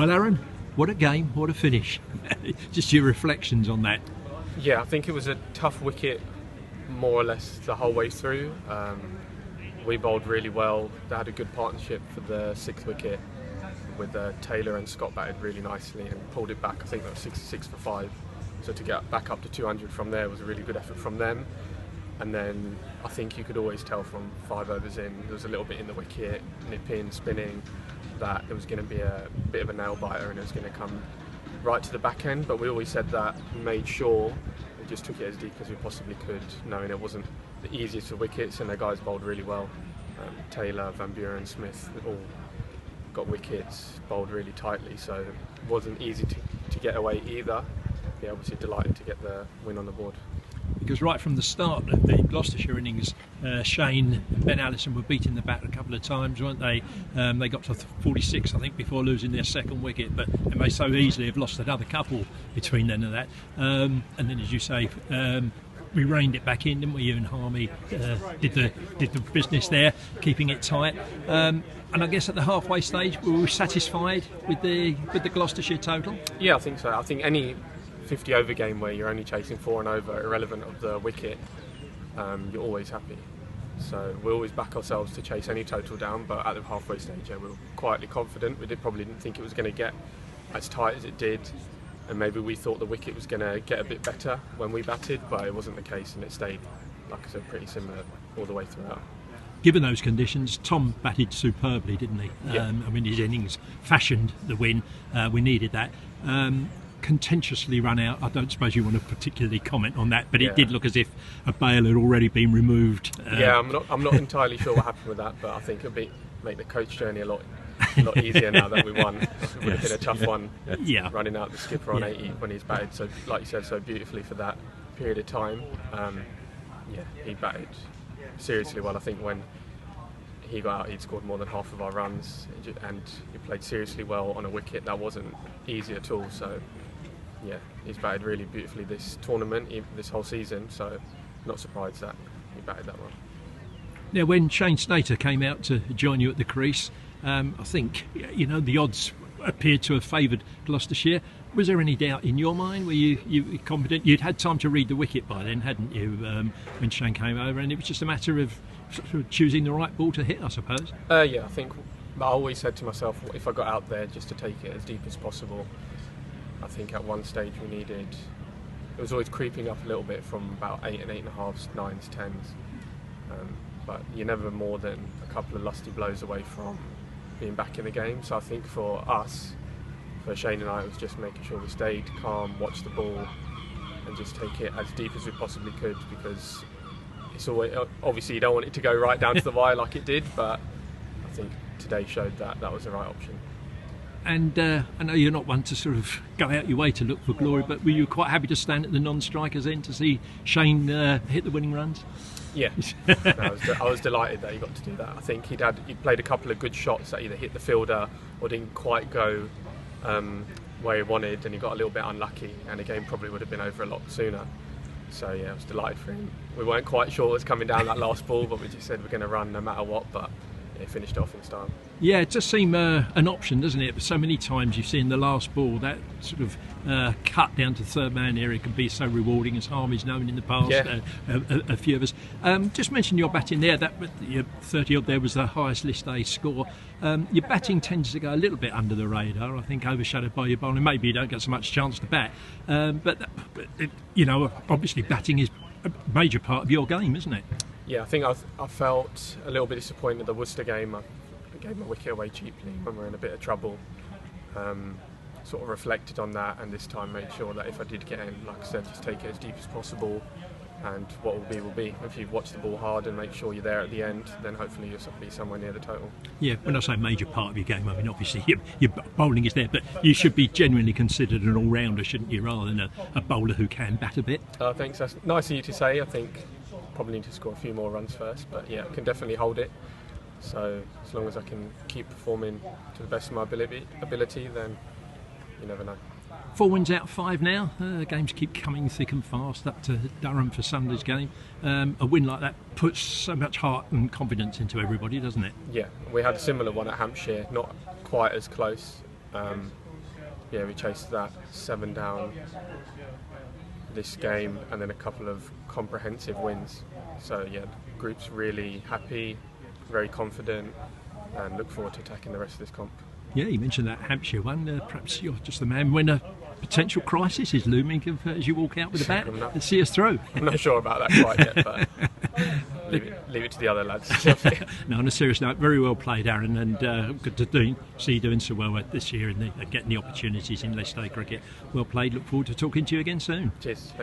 Well, Aaron, what a game, what a finish. Just your reflections on that. Yeah, I think it was a tough wicket more or less the whole way through. We bowled really well. They had a good partnership for the 6th wicket with Taylor and Scott batted really nicely and pulled it back. I think that was 66 for 5. So to get back up to 200 from there was a really good effort from them. And then I think you could always tell from 5 overs in, there was a little bit in the wicket, nipping, spinning, that it was going to be a bit of a nail biter and it was going to come right to the back end. But we always said that, made sure we just took it as deep as we possibly could, knowing it wasn't the easiest of wickets, and their guys bowled really well. Taylor, Van Buren, Smith all got wickets, bowled really tightly, so it wasn't easy to get away either. Yeah, obviously delighted to get the win on the board. Because right from the start of the Gloucestershire innings, Shane and Ben Allison were beating the bat a couple of times, weren't they? They got to 46, I think, before losing their 2nd wicket, but they may so easily have lost another couple between then and that. And then, as you say, we reined it back in, didn't we? You and Harmy did the business there, keeping it tight. And I guess at the halfway stage, we were satisfied with the Gloucestershire total. Yeah, I think so. I think any 50 over game where you're only chasing 4 and over, irrelevant of the wicket, you're always happy. So we always back ourselves to chase any total down, but at the halfway stage, we were quietly confident. We probably didn't think it was going to get as tight as it did, and maybe we thought the wicket was going to get a bit better when we batted, but it wasn't the case, and it stayed, like I said, pretty similar all the way throughout. Given those conditions, Tom batted superbly, didn't he? Yeah. I mean, his innings fashioned the win. We needed that. Contentiously run out. I don't suppose you want to particularly comment on that, but it did look as if a bail had already been removed. Yeah, I'm not entirely sure what happened with that, but I think it'll make the coach journey a lot easier now that we won. It would have been a tough one, running out the skipper on 80 when he's batted, so like you said, so beautifully for that period of time. He batted seriously well. I think when he got out, he'd scored more than half of our runs, and he played seriously well on a wicket that wasn't easy at all. So yeah, he's batted really beautifully this tournament, this whole season, so not surprised that he batted that well. Now, when Shane Snater came out to join you at the crease, I think, the odds appeared to have favoured Gloucestershire. Was there any doubt in your mind? Were you confident? You'd had time to read the wicket by then, hadn't you, when Shane came over, and it was just a matter of sort of choosing the right ball to hit, I suppose? Yeah, I think I always said to myself, if I got out there, just to take it as deep as possible. I think at one stage it was always creeping up a little bit from about 8 and 8.5s, 9s, 10s. But you're never more than a couple of lusty blows away from being back in the game. So I think for us, for Shane and I, it was just making sure we stayed calm, watched the ball, and just take it as deep as we possibly could, because it's always, obviously you don't want it to go right down to the wire like it did, but I think today showed that was the right option. And I know you're not one to sort of go out your way to look for glory, but were you quite happy to stand at the non-strikers end to see Shane hit the winning runs? Yeah, I was delighted that he got to do that. I think he'd played a couple of good shots that either hit the fielder or didn't quite go where he wanted, and he got a little bit unlucky, and the game probably would have been over a lot sooner. So yeah, I was delighted for him. We weren't quite sure what was coming down that last ball, but we just said we're going to run no matter what, but yeah, finished off in style. Yeah, it does seem an option, doesn't it? But so many times you've seen the last ball, that sort of cut down to the third man area can be so rewarding, as Harmy's known in the past, a few of us. Just mention your batting there, that your 30 odd there was the highest list A score. Your batting tends to go a little bit under the radar, I think, overshadowed by your bowling. Maybe you don't get so much chance to bat, but obviously batting is a major part of your game, isn't it? Yeah, I think I felt a little bit disappointed the Worcester game. I gave my wicket away cheaply when we were in a bit of trouble. Sort of reflected on that, and this time made sure that if I did get in, like I said, just take it as deep as possible, and what will be will be. If you watch the ball hard and make sure you're there at the end, then hopefully you'll be somewhere near the total. Yeah, when I say major part of your game, I mean obviously your bowling is there, but you should be genuinely considered an all-rounder, shouldn't you, rather than a bowler who can bat a bit? Thanks, that's nice of you to say. I think probably need to score a few more runs first, but yeah, I can definitely hold it. So as long as I can keep performing to the best of my ability, then you never know. 4 wins out of 5 now. Games keep coming thick and fast up to Durham for Sunday's game. A win like that puts so much heart and confidence into everybody, doesn't it? Yeah, we had a similar one at Hampshire, not quite as close, yeah, we chased that 7 down this game, and then a couple of comprehensive wins. So yeah, the group's really happy, very confident, and look forward to attacking the rest of this comp. Yeah, you mentioned that Hampshire one. Perhaps you're just the man when a potential crisis is looming as you walk out with a bat and see us through. I'm not sure about that quite yet, but leave it to the other lads. No, on a serious note, very well played, Aaron, and good to see you doing so well this year and getting the opportunities in Leicester cricket. Well played. Look forward to talking to you again soon. Cheers.